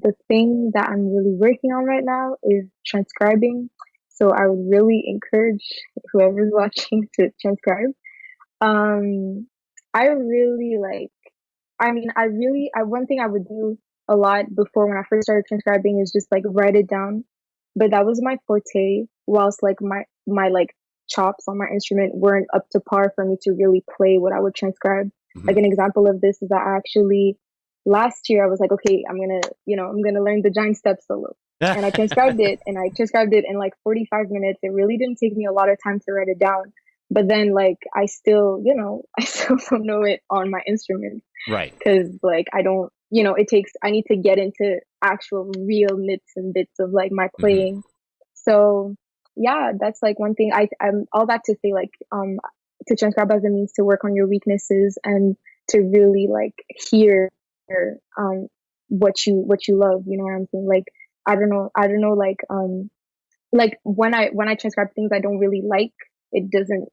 the thing that I'm really working on right now is transcribing. So I would really encourage whoever's watching to transcribe. Um, I really like, one thing I would do a lot before when I first started transcribing is just like write it down. But that was my forte, whilst like my like chops on my instrument weren't up to par for me to really play what I would transcribe. Like an example of this is that I actually last year I was like, okay, I'm gonna learn the giant step solo. And I transcribed it in like 45 minutes. It really didn't take me a lot of time to write it down. But then like I still, I still don't know it on my instrument. Right. Cause like I need to get into actual real nits and bits of like my playing. So yeah, that's like one thing I'm all that to say, like, to transcribe as a means to work on your weaknesses and to really like hear, what you love, you know what I'm saying? Like, I don't know, like when I transcribe things I don't really like, it doesn't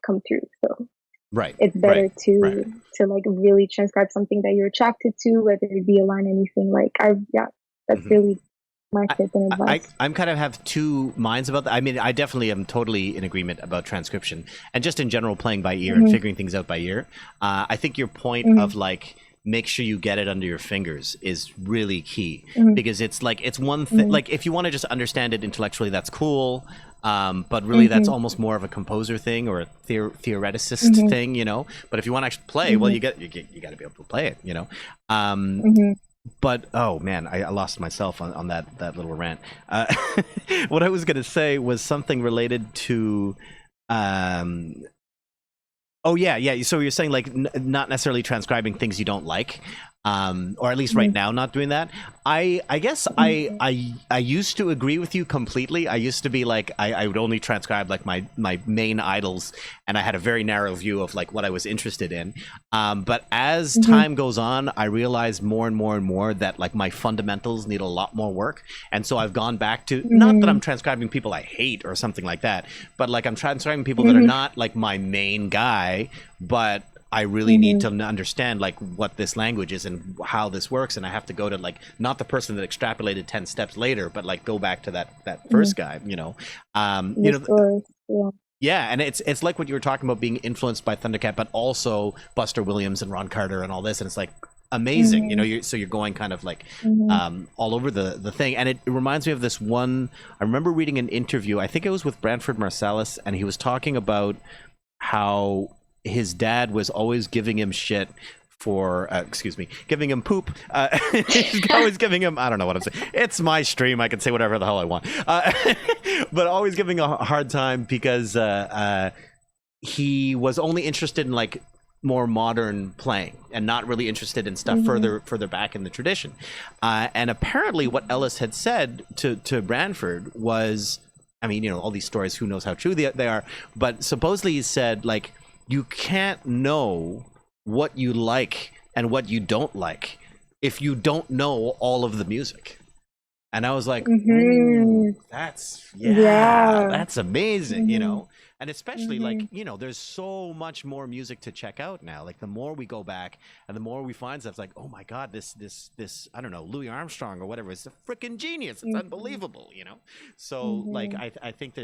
come through. So right, it's better right, to right. to like really transcribe something that you're attracted to, whether it be a line, anything. Like that's really my tip and advice. I'm kind of have two minds about that. I mean, I definitely am totally in agreement about transcription and just in general playing by ear and figuring things out by ear. I think your point of like make sure you get it under your fingers is really key because it's like it's one thing. Like if you want to just understand it intellectually, that's cool. But really, that's almost more of a composer thing or a theoreticist thing, you know. But if you want to actually play, well, you got to be able to play it, you know. But oh man, I lost myself on that little rant. What I was gonna say was something related to. Oh yeah. So you're saying like not necessarily transcribing things you don't like, or at least right now not doing that. I guess I used to agree with you completely. I used to be like I would only transcribe like my main idols, and I had a very narrow view of like what I was interested in. But as time goes on, I realized more and more and more that like my fundamentals need a lot more work, and so I've gone back to not that I'm transcribing people I hate or something like that, but like I'm transcribing people that are not like my main guy, but I really need to understand like what this language is and how this works, and I have to go to like not the person that extrapolated 10 steps later, but like go back to that first guy, you know. Yeah, and it's like what you were talking about, being influenced by Thundercat, but also Buster Williams and Ron Carter and all this, and it's like amazing, you know. You're going kind of like all over the thing, and it reminds me of this one. I remember reading an interview. I think it was with Branford Marsalis, and he was talking about how his dad was always giving him shit for giving him poop. He's always giving him, I don't know what I'm saying, it's my stream, I can say whatever the hell I want, but always giving a hard time because he was only interested in like more modern playing and not really interested in stuff further back in the tradition, and apparently what Ellis had said to Branford was, I mean, you know, all these stories, who knows how true they are, but supposedly he said like, you can't know what you like and what you don't like if you don't know all of the music. And I was like, that's amazing, you know. And especially like, you know, there's so much more music to check out now. Like the more we go back and the more we find stuff, like, oh my God, this I don't know, Louis Armstrong or whatever, it's a freaking genius. It's unbelievable, you know. So like I think that